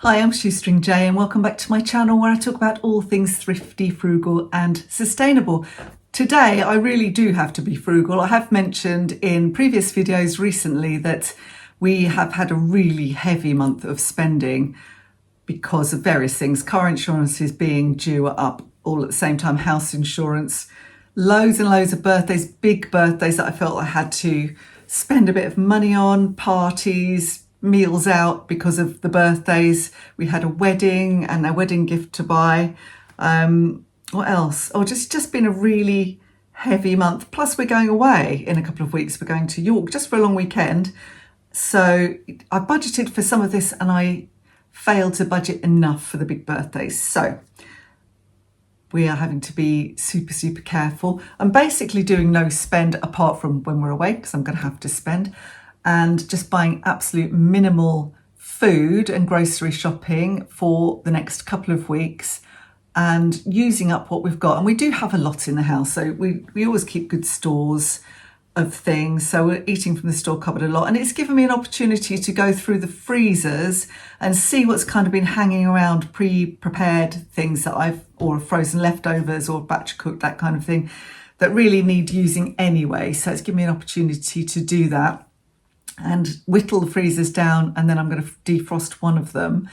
Hi, I'm Shoestring Jay and welcome back to my channel where I talk about all things thrifty, frugal and sustainable. Today I really do have to be frugal. I have mentioned in previous videos recently that we have had a really heavy month of spending because of various things. Car insurance is being due up all at the same time, house insurance, loads and loads of birthdays, big birthdays that I felt I had to spend a bit of money on, parties, meals out because of the birthdays. We had a wedding and a wedding gift to buy. What else? Oh, just been a really heavy month. Plus we're going away in a couple of weeks. We're going to York just for a long weekend. So I budgeted for some of this and I failed to budget enough for the big birthdays. So we are having to be super careful. I'm basically doing no spend apart from when we're away because I'm going to have to spend, and just buying absolute minimal food and grocery shopping for the next couple of weeks and using up what we've got. And we do have a lot in the house, so we always keep good stores of things, so we're eating from the store cupboard a lot, and it's given me an opportunity to go through the freezers and see what's kind of been hanging around, pre-prepared things that or frozen leftovers or batch cooked, that kind of thing, that really need using anyway. So it's given me an opportunity to do that and whittle the freezers down, and then I'm going to defrost one of them,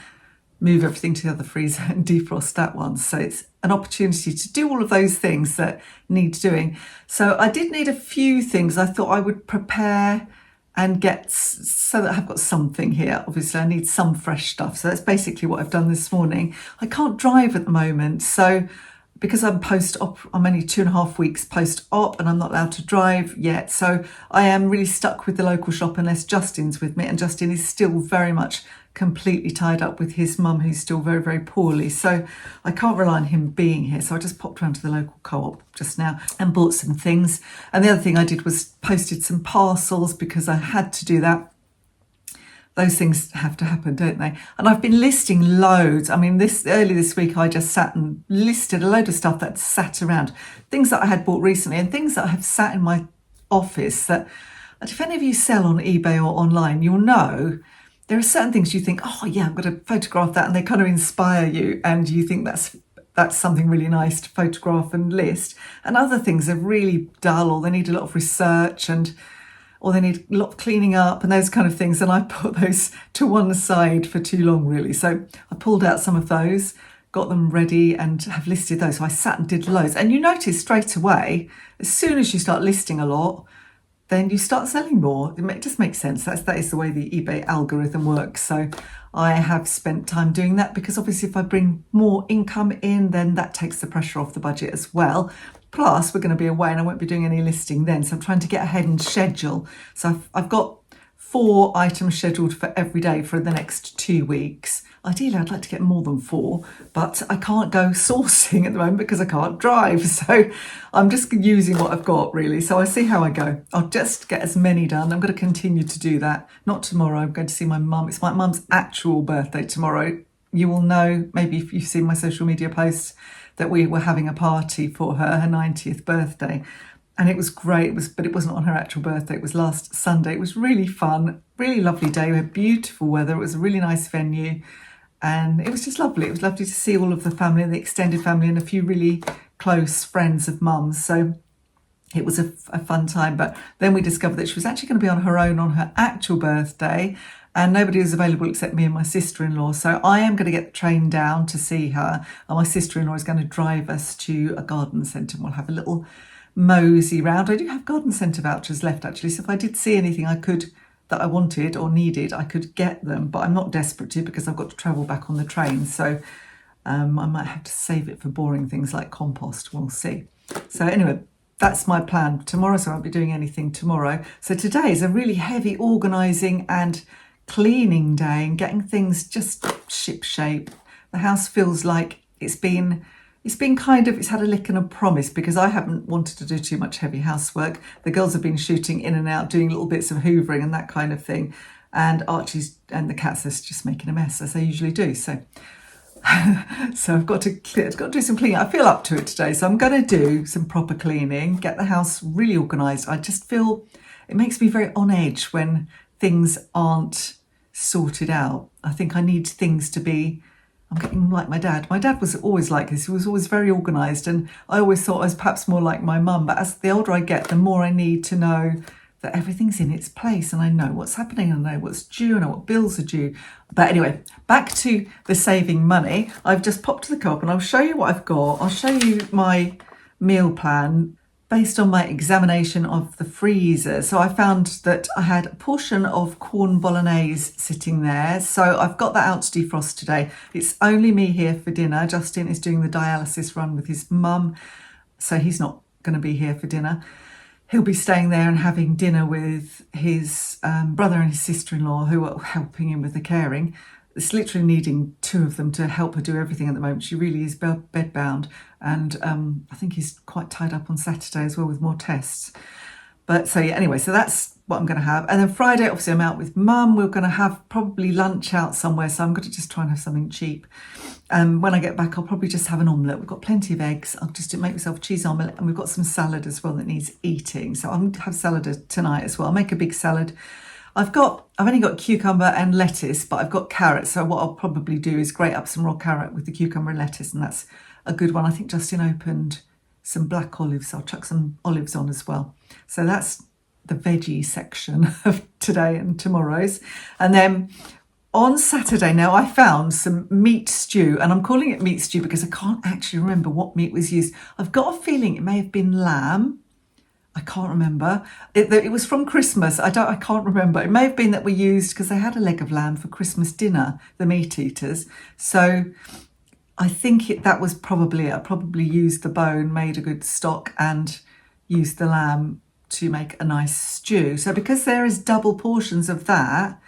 move everything to the other freezer and defrost that one. So it's an opportunity to do all of those things that need doing. So I did need a few things I thought I would prepare and get so that I've got something here. Obviously I need some fresh stuff. So that's basically what I've done this morning. I can't drive at the moment, so because I'm post-op, I'm only 2.5 weeks post-op and I'm not allowed to drive yet. So I am really stuck with the local shop unless Justin's with me, and Justin is still very much completely tied up with his mum, who's still very poorly. So I can't rely on him being here. So I just popped around to the local co-op just now and bought some things. And the other thing I did was posted some parcels because I had to do that. Those things have to happen, don't they? And I've been listing loads. I mean, early this week, I just sat and listed a load of stuff that sat around, things that I had bought recently and things that have sat in my office that, if any of you sell on eBay or online, you'll know there are certain things you think, oh yeah, I'm going to photograph that, and they kind of inspire you and you think that's something really nice to photograph and list. And other things are really dull, or they need a lot of research, or they need a lot of cleaning up and those kind of things. And I put those to one side for too long, really. So I pulled out some of those, got them ready and have listed those. So I sat and did loads. And you notice straight away, as soon as you start listing a lot, then you start selling more. It just makes sense. That is the way the eBay algorithm works. So I have spent time doing that because obviously if I bring more income in, then that takes the pressure off the budget as well. Plus, we're going to be away and I won't be doing any listing then. So I'm trying to get ahead and schedule. So I've got 4 items scheduled for every day for the next 2 weeks. Ideally, I'd like to get more than 4, but I can't go sourcing at the moment because I can't drive. So I'm just using what I've got, really. So I see how I go. I'll just get as many done. I'm going to continue to do that. Not tomorrow. I'm going to see my mum. It's my mum's actual birthday tomorrow. You will know, maybe if you've seen my social media posts, that we were having a party for her 90th birthday. And it was great, but it wasn't on her actual birthday. It was last Sunday. It was really fun, really lovely day. We had beautiful weather. It was a really nice venue. And it was just lovely. It was lovely to see all of the family, the extended family, and a few really close friends of mum's. So it was a fun time. But then we discovered that she was actually going to be on her own on her actual birthday, and nobody was available except me and my sister-in-law. So I am going to get the train down to see her, and my sister-in-law is going to drive us to a garden centre, and we'll have a little mosey round. I do have garden centre vouchers left, actually, so if I did see anything that I wanted or needed, I could get them, but I'm not desperate to because I've got to travel back on the train. So I might have to save it for boring things like compost. We'll see. So anyway, that's my plan tomorrow. So I won't be doing anything tomorrow. So today is a really heavy organising and cleaning day and getting things just ship shape. The house feels like it's had a lick and a promise because I haven't wanted to do too much heavy housework. The girls have been shooting in and out, doing little bits of hoovering and that kind of thing. And Archie's and the cats are just making a mess, as they usually do. So I've got to do some cleaning. I feel up to it today. So I'm going to do some proper cleaning, get the house really organised. I just feel it makes me very on edge when things aren't sorted out. I think I need things to be, I'm getting like my dad. My dad was always like this. He was always very organised, and I always thought I was perhaps more like my mum. But as the older I get, the more I need to know that everything's in its place, and I know what's happening, and I know what's due, and I know what bills are due. But anyway, back to the saving money. I've just popped to the co-op and I'll show you what I've got. I'll show you my meal plan based on my examination of the freezer. So I found that I had a portion of corn bolognese sitting there. So I've got that out to defrost today. It's only me here for dinner. Justin is doing the dialysis run with his mum, so he's not going to be here for dinner. He'll be staying there and having dinner with his brother and his sister-in-law, who are helping him with the caring. It's literally needing two of them to help her do everything at the moment. She really is bedbound, and I think he's quite tied up on Saturday as well with more tests. But so yeah, anyway, so that's what I'm going to have. And then Friday, obviously, I'm out with Mum. We're going to have probably lunch out somewhere, so I'm going to just try and have something cheap. When I get back, I'll probably just have an omelette. We've got plenty of eggs. I'll just make myself a cheese omelette, and we've got some salad as well that needs eating. So I'm going to have salad tonight as well. I'll make a big salad. I've only got cucumber and lettuce, but I've got carrots. So what I'll probably do is grate up some raw carrot with the cucumber and lettuce, and that's a good one. I think Justin opened some black olives. So I'll chuck some olives on as well. So that's the veggie section of today and tomorrow's. And then on Saturday now, I found some meat stew, and I'm calling it meat stew because I can't actually remember what meat was used. I've got a feeling it may have been lamb. I can't remember. It was from Christmas. I can't remember. It may have been that we used, because they had a leg of lamb for Christmas dinner, the meat eaters. So I think that was probably it. I probably used the bone, made a good stock, and used the lamb to make a nice stew. So because there is double portions of that,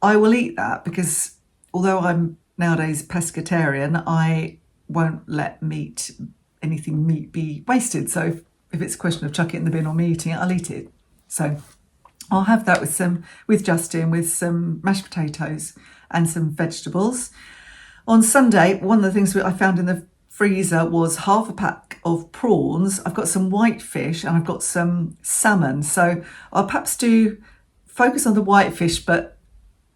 I will eat that, because although I'm nowadays pescatarian, I won't let anything meat be wasted. So if it's a question of chuck it in the bin or me eating it, I'll eat it. So I'll have that with Justin, with some mashed potatoes and some vegetables. On Sunday, one of the things I found in the freezer was half a pack of prawns. I've got some whitefish and I've got some salmon. So I'll perhaps focus on the whitefish, but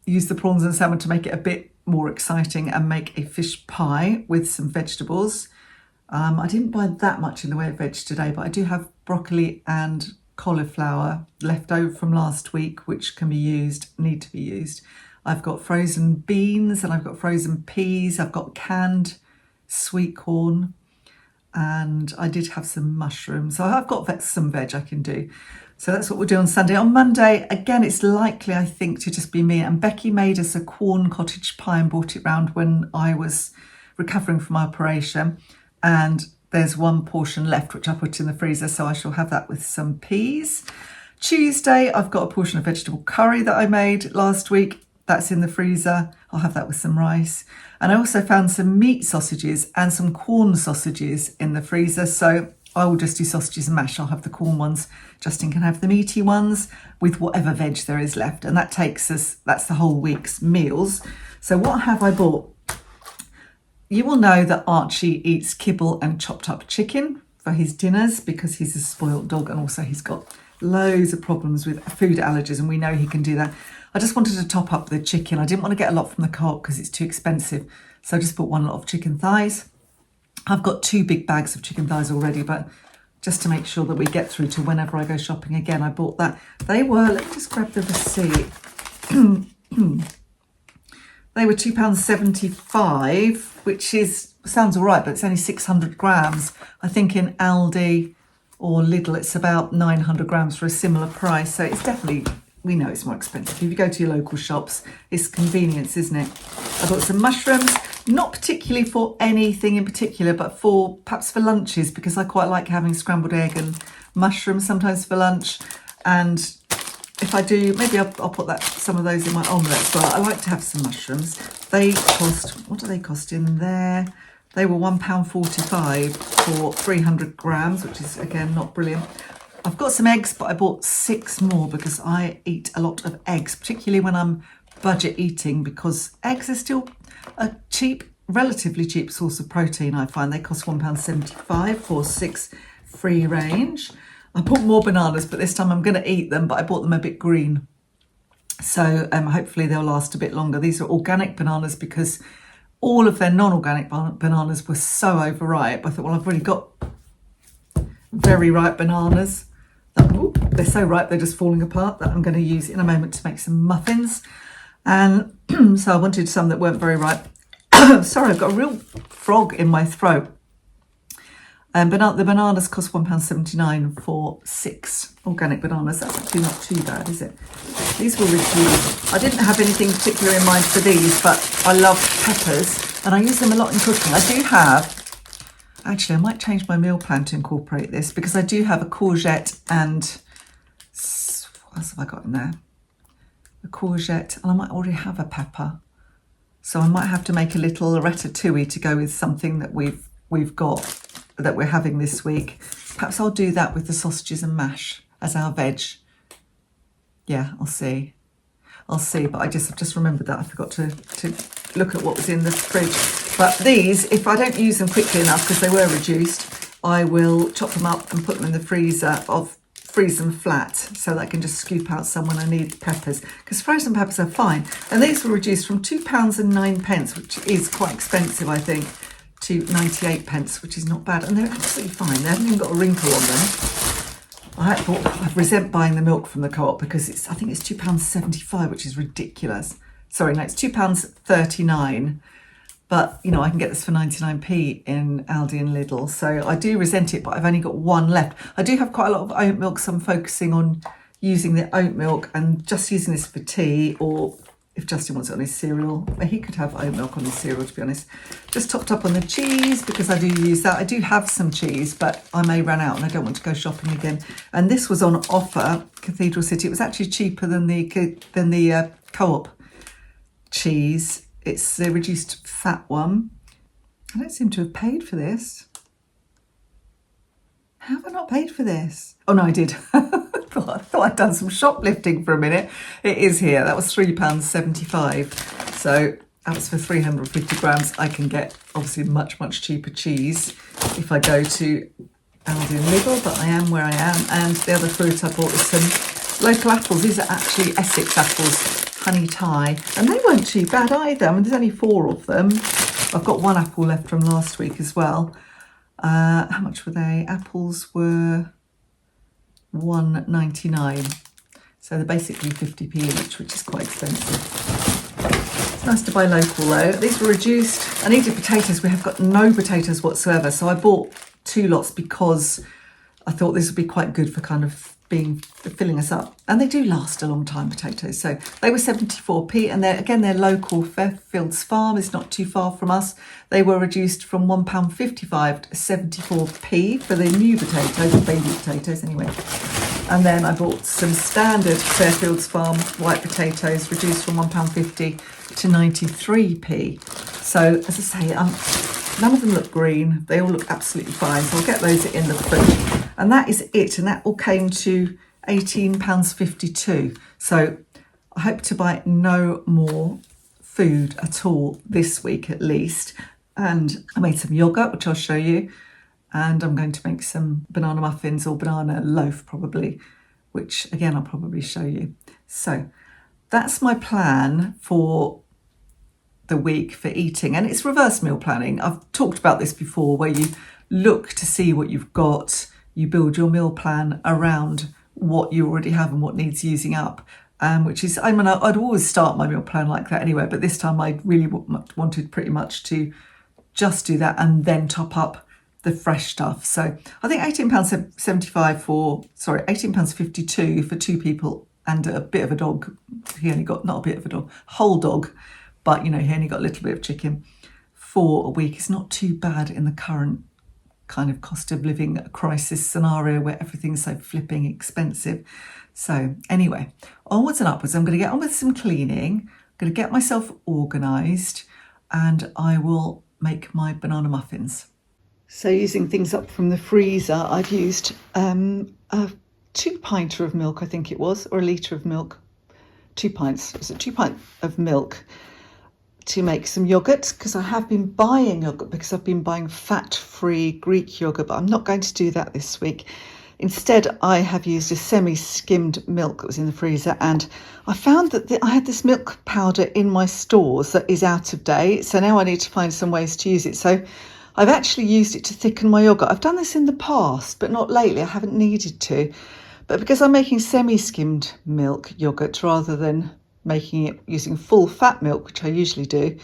use the prawns and salmon to make it a bit more exciting, and make a fish pie with some vegetables. I didn't buy that much in the way of veg today, but I do have broccoli and cauliflower left over from last week, which need to be used. I've got frozen beans and I've got frozen peas. I've got canned sweet corn, and I did have some mushrooms. So I've got some veg I can do. So that's what we'll do on Sunday. On Monday, again, it's likely, I think, to just be me. And Becky made us a corn cottage pie and brought it round when I was recovering from my operation. And there's one portion left, which I put in the freezer, so I shall have that with some peas. Tuesday, I've got a portion of vegetable curry that I made last week. That's in the freezer. I'll have that with some rice. And I also found some meat sausages and some corn sausages in the freezer. So I will just do sausages and mash. I'll have the corn ones. Justin can have the meaty ones with whatever veg there is left. And that's the whole week's meals. So what have I bought? You will know that Archie eats kibble and chopped up chicken for his dinners, because he's a spoilt dog, and also he's got loads of problems with food allergies, and we know he can do that. I just wanted to top up the chicken. I didn't want to get a lot from the co-op because it's too expensive. So I just bought one lot of chicken thighs. I've got 2 big bags of chicken thighs already, but just to make sure that we get through to whenever I go shopping again, I bought that. Let me just grab the receipt. They were £2.75, which sounds all right, but it's only 600 grams. I think in Aldi or Lidl, it's about 900 grams for a similar price. So it's definitely, we know it's more expensive. If you go to your local shops, it's convenience, isn't it? I bought some mushrooms, not particularly for anything in particular, but perhaps for lunches, because I quite like having scrambled egg and mushrooms sometimes for lunch. And if I do, maybe I'll put some of those in my omelette as well. I like to have some mushrooms. What do they cost in there? They were £1.45 for 300 grams, which is, again, not brilliant. I've got some eggs, but I bought 6 more because I eat a lot of eggs, particularly when I'm budget eating, because eggs are still a relatively cheap source of protein, I find. They cost £1.75 for 6 free range. I bought more bananas, but this time I'm going to eat them, but I bought them a bit green. So hopefully they'll last a bit longer. These are organic bananas because all of their non-organic bananas were so overripe. I thought, well, I've already got very ripe bananas. They're so ripe, they're just falling apart, that I'm going to use in a moment to make some muffins. And so I wanted some that weren't very ripe. Sorry, I've got a real frog in my throat. The bananas cost £1.79 for 6 organic bananas. That's actually not too bad, is it? These were reduced. I didn't have anything particular in mind for these, but I love peppers and I use them a lot in cooking. I do have, actually I might change my meal plan to incorporate this, because I do have a courgette and, what else have I got in there? A courgette, and I might already have a pepper. So I might have to make a little ratatouille to go with something that we've got, that we're having this week. Perhaps I'll do that with the sausages and mash as our veg. Yeah, I'll see. But I've just remembered that I forgot to look at what was in the fridge. But these, if I don't use them quickly enough because they were reduced, I will chop them up and put them in the freezer, freeze them flat so that I can just scoop out some when I need peppers, because frozen peppers are fine. And these were reduced from £2.09, which is quite expensive, I think, to 98p, which is not bad. And they're absolutely fine. They haven't even got a wrinkle on them. I resent buying the milk from the Co-op because I think it's £2.75, which is ridiculous. Sorry, no, it's £2.39. But, you know, I can get this for 99p in Aldi and Lidl. So I do resent it, but I've only got one left. I do have quite a lot of oat milk, so I'm focusing on using the oat milk and just using this for tea, or if Justin wants it on his cereal. He could have oat milk on his cereal, to be honest. Just topped up on the cheese because I do use that. I do have some cheese, but I may run out and I don't want to go shopping again. And this was on offer, Cathedral City. It was actually cheaper than the Co-op cheese. It's the reduced fat one. I don't seem to have paid for this. How have I not paid for this? Oh no, I did. I thought I'd done some shoplifting for a minute. It is here. That was £3.75. So that was for 350 grams. I can get obviously much, much cheaper cheese if I go to Aldi and Lidl, but I am where I am. And the other fruit I bought was some local apples. These are actually Essex apples, honey Thai, and they weren't too bad either. I mean, there's only 4 of them. I've got 1 apple left from last week as well. How much were they? Apples were £1.99, so they're basically 50p each, which is quite expensive. It's nice to buy local though. These were reduced. I needed potatoes. We have got no potatoes whatsoever, so I bought 2 lots because I thought this would be quite good for kind of filling us up, and they do last a long time, potatoes. So they were 74p, and they're local. Fairfields Farm is not too far from us. They were reduced from £1.55 to 74p for the new potatoes, baby potatoes anyway. And then I bought some standard Fairfields Farm white potatoes, reduced from £1.50 to 93p. So as I say, none of them look green. They all look absolutely fine. So I'll get those in the fridge. And that is it. And that all came to £18.52. So I hope to buy no more food at all this week at least. And I made some yoghurt, which I'll show you. And I'm going to make some banana muffins or banana loaf probably, which again, I'll probably show you. So that's my plan for the week for eating. And it's reverse meal planning. I've talked about this before, where you look to see what you've got. You build your meal plan around what you already have and what needs using up, which is, I'd always start my meal plan like that anyway, but this time I really wanted pretty much to just do that and then top up the fresh stuff. So I think £18.52 for 2 people and a bit of a dog. He only got, not a bit of a dog, whole dog, but you know, he only got a little bit of chicken for a week. It's not too bad in the current kind of cost of living crisis scenario where everything's so flipping expensive. So anyway, onwards and upwards. I'm going to get on with some cleaning. I'm going to get myself organised, and I will make my banana muffins. So using things up from the freezer, I've used a 2-pinter of milk, I think it was, or a litre of milk. 2 pints. It's a 2 pint of milk to make some yogurt, because I have been buying yogurt because I've been buying fat-free Greek yogurt, but I'm not going to do that this week. Instead, I have used a semi-skimmed milk that was in the freezer, and I found that I had this milk powder in my stores that is out of date, so now I need to find some ways to use it. So I've actually used it to thicken my yoghurt. I've done this in the past, but not lately. I haven't needed to. But because I'm making semi-skimmed milk yoghurt rather than making it using full fat milk, which I usually do,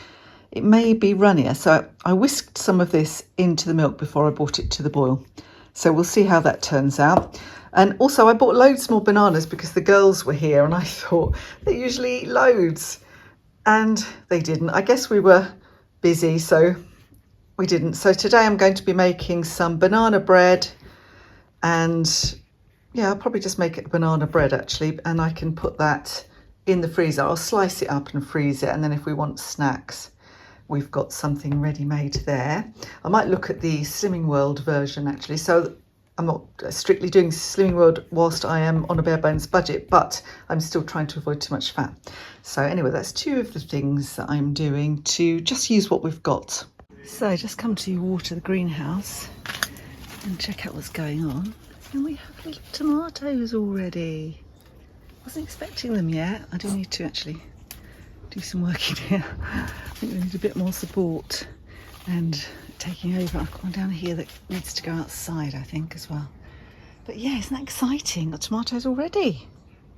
it may be runnier. So I whisked some of this into the milk before I brought it to the boil. So we'll see how that turns out. And also I bought loads more bananas because the girls were here and I thought they usually eat loads. And they didn't. I guess we were busy, so we didn't. So today I'm going to be making some banana bread, and yeah, I'll probably just make it banana bread actually, and I can put that in the freezer. I'll slice it up and freeze it, and then if we want snacks, we've got something ready made there. I might look at the Slimming World version actually. So I'm not strictly doing Slimming World whilst I am on a bare bones budget, but I'm still trying to avoid too much fat. So anyway, that's two of the things that I'm doing to just use what we've got. So just come to water the greenhouse and check out what's going on. And we have little tomatoes already. Wasn't expecting them yet. I do need to actually do some work in here. I think we need a bit more support and taking over. I've got one down here that needs to go outside, I think, as well. But yeah, isn't that exciting? Got tomatoes already.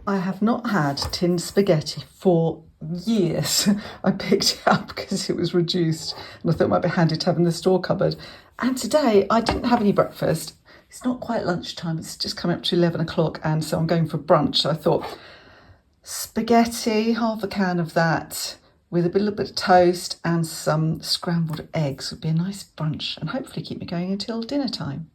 I have not had tinned spaghetti for years. I picked it up because it was reduced and I thought it might be handy to have in the store cupboard. And today I didn't have any breakfast. It's not quite lunchtime, it's just coming up to 11 o'clock, and so I'm going for brunch. So I thought spaghetti, half a can of that, with a little bit of toast and some scrambled eggs would be a nice brunch and hopefully keep me going until dinner time.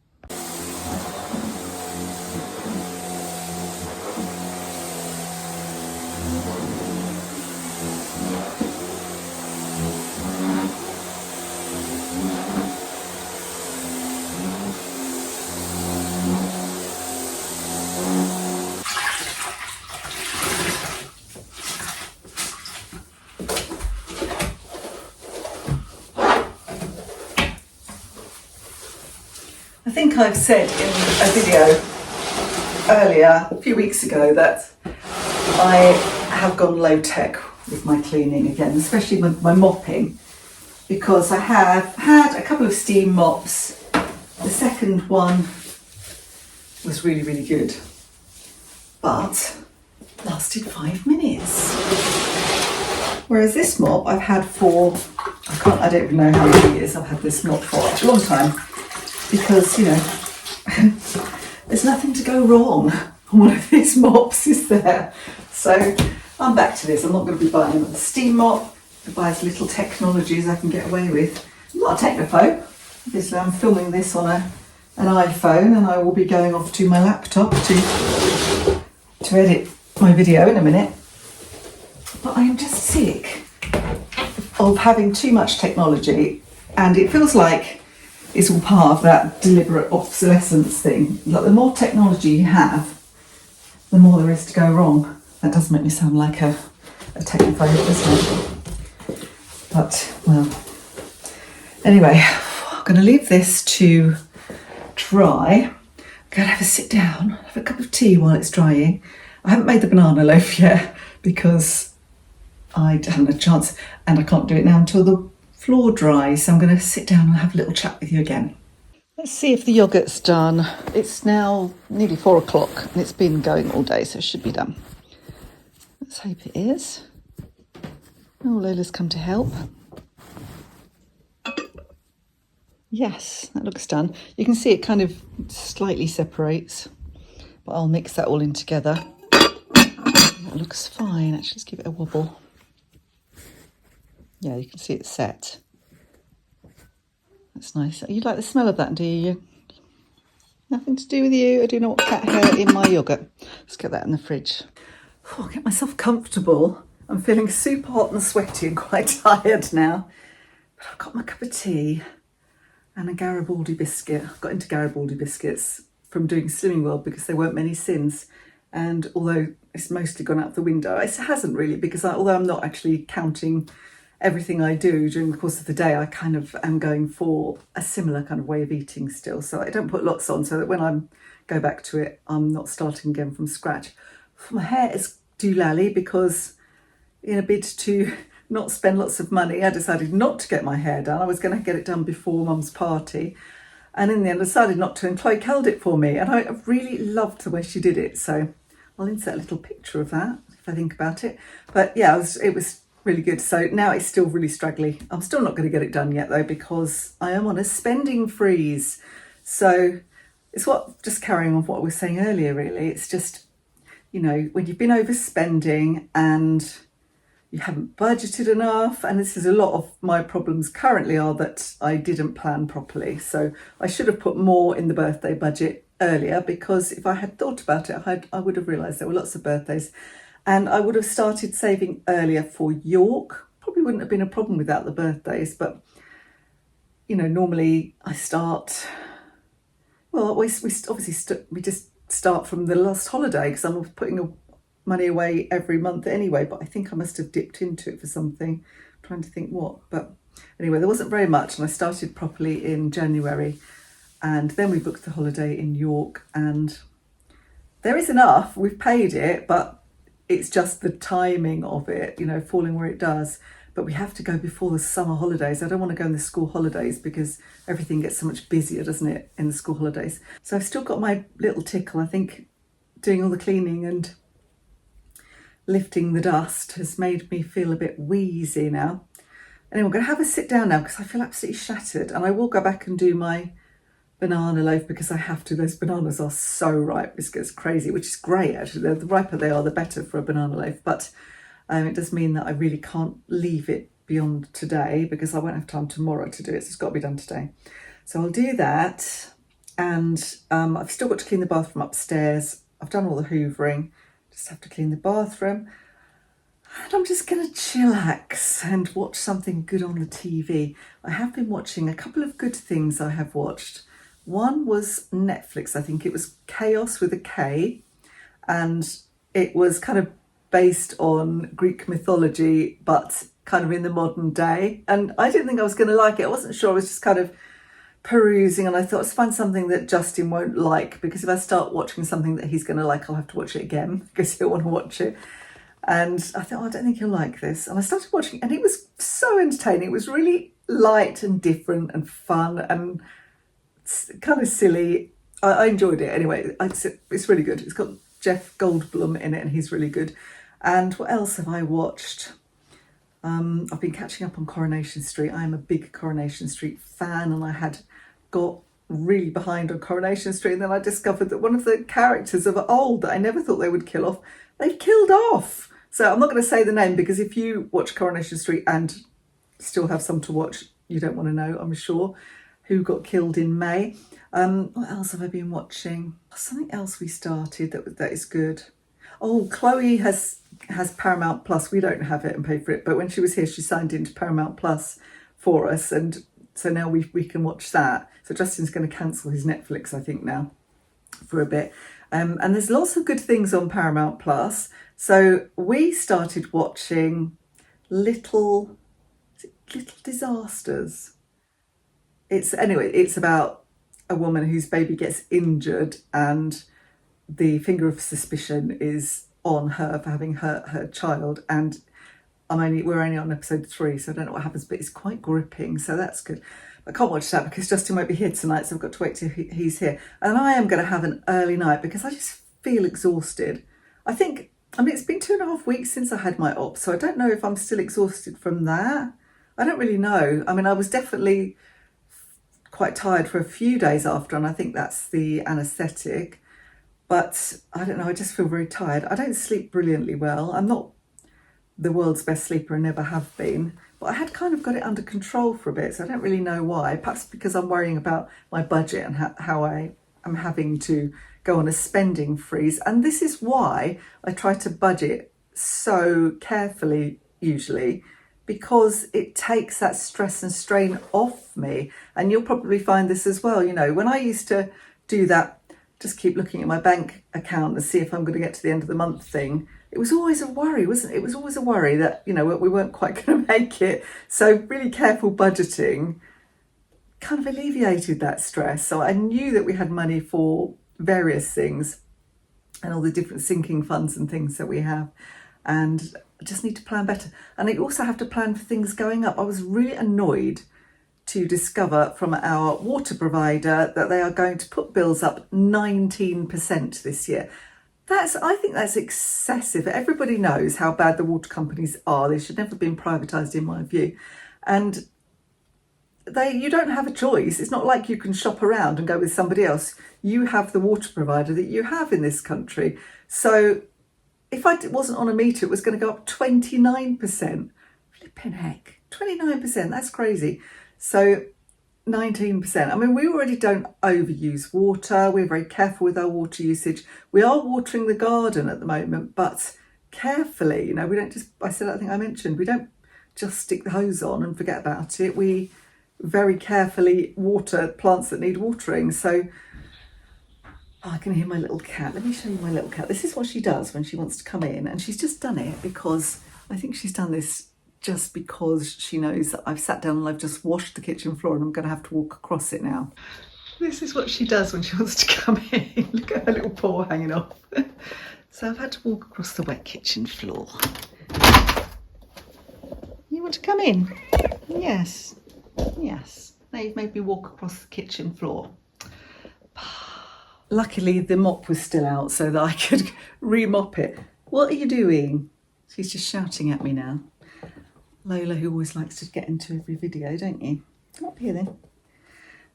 I think I've said in a video earlier, a few weeks ago, that I have gone low tech with my cleaning again, especially with my mopping, because I have had a couple of steam mops. The second one was really, really good, but lasted 5 minutes. Whereas this mop I've had for, I don't even know how many years I've had this mop for, it's a long time. Because, you know, there's nothing to go wrong on one of these mops, is there? So I'm back to this. I'm not going to be buying a steam mop. I buy as little technology as I can get away with. I'm not a technophobe. Obviously I'm filming this on an iPhone, and I will be going off to my laptop to edit my video in a minute. But I am just sick of having too much technology, and it feels like it's all part of that deliberate obsolescence thing. Like, the more technology you have, the more there is to go wrong. That does make me sound like a technophobe, doesn't it? But, well, anyway, I'm going to leave this to dry. I'm going to have a sit down, have a cup of tea while it's drying. I haven't made the banana loaf yet because I haven't had a chance, and I can't do it now until the floor dry, so I'm going to sit down and have a little chat with you again. Let's see if the yoghurt's done. It's now nearly 4 o'clock and it's been going all day, so it should be done. Let's hope it is. Oh, Lola's come to help. Yes, that looks done. You can see it kind of slightly separates, but I'll mix that all in together. That looks fine. Actually, let's give it a wobble. Yeah, you can see it's set. That's nice. You like the smell of that, do you? Nothing to do with you. I do not want cat hair in my yoghurt. Let's get that in the fridge. Oh, I'll get myself comfortable. I'm feeling super hot and sweaty and quite tired now. But I've got my cup of tea and a Garibaldi biscuit. I got into Garibaldi biscuits from doing Slimming World because there weren't many since. And although it's mostly gone out the window, it hasn't really, because although I'm not actually counting everything I do during the course of the day, I kind of am going for a similar kind of way of eating still. So I don't put lots on, so that when I'm go back to it. I'm not starting again from scratch. My hair is doolally because in a bid to not spend lots of money, I decided not to get my hair done. I was going to get it done before Mum's party. And in the end, I decided not to, and Chloe curled it for me. And I really loved the way she did it. So I'll insert a little picture of that if I think about it. But yeah, it was really good. So now it's still really straggly. I'm still not going to get it done yet though, because I am on a spending freeze. So it's just carrying on what I was saying earlier, really. It's just, you know, when you've been overspending and you haven't budgeted enough, and this is a lot of my problems currently are that I didn't plan properly. So I should have put more in the birthday budget earlier, because if I had thought about it, I would have realised there were lots of birthdays, and I would have started saving earlier for York. Probably wouldn't have been a problem without the birthdays, but you know, normally I start, well, we just start from the last holiday, because I'm putting money away every month anyway, but I think I must have dipped into it for something. I'm trying to think what, but anyway, there wasn't very much, and I started properly in January, and then we booked the holiday in York, and there is enough, we've paid it, but it's just the timing of it, you know, falling where it does. But we have to go before the summer holidays. I don't want to go in the school holidays because everything gets so much busier, doesn't it, in the school holidays. So I've still got my little tickle. I think doing all the cleaning and lifting the dust has made me feel a bit wheezy now. Anyway, I'm going to have a sit down now because I feel absolutely shattered, and I will go back and do my banana loaf because I have to. Those bananas are so ripe, this gets crazy, which is great actually. The riper they are, the better for a banana loaf, but it does mean that I really can't leave it beyond today because I won't have time tomorrow to do it, so it's got to be done today. So I'll do that, and I've still got to clean the bathroom upstairs. I've done all the hoovering, just have to clean the bathroom, and I'm just going to chillax and watch something good on the TV. I have been watching a couple of good things I have watched. One was Netflix, I think it was Chaos with a K, and it was kind of based on Greek mythology, but kind of in the modern day. And I didn't think I was going to like it. I wasn't sure. I was just kind of perusing, and I thought, let's find something that Justin won't like, because if I start watching something that he's going to like, I'll have to watch it again because he'll want to watch it. And I thought, I don't think he'll like this. And I started watching, and it was so entertaining. It was really light and different and fun and kind of silly. I enjoyed it anyway. It's really good. It's got Jeff Goldblum in it, and he's really good. And what else have I watched? I've been catching up on Coronation Street. I'm a big Coronation Street fan, and I had got really behind on Coronation Street, and then I discovered that one of the characters of old that I never thought they would kill off, they've killed off. So I'm not going to say the name, because if you watch Coronation Street and still have some to watch, you don't want to know, I'm sure, who got killed in May. What else have I been watching? Something else we started that is good. Oh, Chloe has Paramount Plus. We don't have it and pay for it, but when she was here, she signed into Paramount Plus for us, and so now we can watch that. So Justin's going to cancel his Netflix, I think, now for a bit. And there's lots of good things on Paramount Plus. So we started watching Little Disasters. It's about a woman whose baby gets injured, and the finger of suspicion is on her for having hurt her child. And we're only on episode 3, so I don't know what happens, but it's quite gripping, so that's good. I can't watch that because Justin won't be here tonight, so I've got to wait till he's here. And I am going to have an early night because I just feel exhausted. It's been 2.5 weeks since I had my op, so I don't know if I'm still exhausted from that. I don't really know. I was definitely quite tired for a few days after, and I think that's the anaesthetic. But I don't know, I just feel very tired. I don't sleep brilliantly well. I'm not the world's best sleeper and never have been, but I had kind of got it under control for a bit, so I don't really know why. Perhaps because I'm worrying about my budget and how I am having to go on a spending freeze. And this is why I try to budget so carefully usually, because it takes that stress and strain off me. And you'll probably find this as well. You know, when I used to do that, just keep looking at my bank account and see if I'm going to get to the end of the month thing, it was always a worry, wasn't it? It was always a worry that, you know, we weren't quite going to make it. So really careful budgeting kind of alleviated that stress. So I knew that we had money for various things and all the different sinking funds and things that we have. And I just need to plan better. And I also have to plan for things going up. I was really annoyed to discover from our water provider that they are going to put bills up 19% this year. I think that's excessive. Everybody knows how bad the water companies are. They should never have been privatised in my view. And you don't have a choice. It's not like you can shop around and go with somebody else. You have the water provider that you have in this country. So if it wasn't on a meter, it was going to go up 29%. Flipping heck, 29%, that's crazy. So 19%. I mean, we already don't overuse water. We're very careful with our water usage. We are watering the garden at the moment, but carefully, we don't just, I think I mentioned, we don't just stick the hose on and forget about it. We very carefully water plants that need watering. So I can hear my little cat. Let me show you my little cat. This is what she does when she wants to come in, and she's just done it because I think she's done this just because she knows that I've sat down and I've just washed the kitchen floor and I'm going to have to walk across it now. This is what she does when she wants to come in. Look at her little paw hanging off. So I've had to walk across the wet kitchen floor. You want to come in? Yes. Yes. Now you've made me walk across the kitchen floor. Luckily the mop was still out so that I could re-mop it. What are you doing? She's just shouting at me now. Lola, who always likes to get into every video, don't you? Come up here then.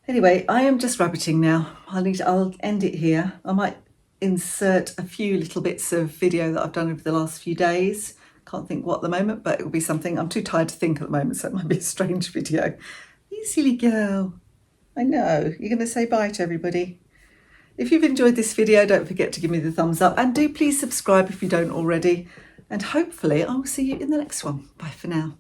Anyway, I am just rabbiting now. I'll end it here. I might insert a few little bits of video that I've done over the last few days. Can't think what at the moment, but it will be something. I'm too tired to think at the moment, so it might be a strange video. You silly girl. I know. You're going to say bye to everybody. If you've enjoyed this video, don't forget to give me the thumbs up, and do please subscribe if you don't already. And hopefully I will see you in the next one. Bye for now.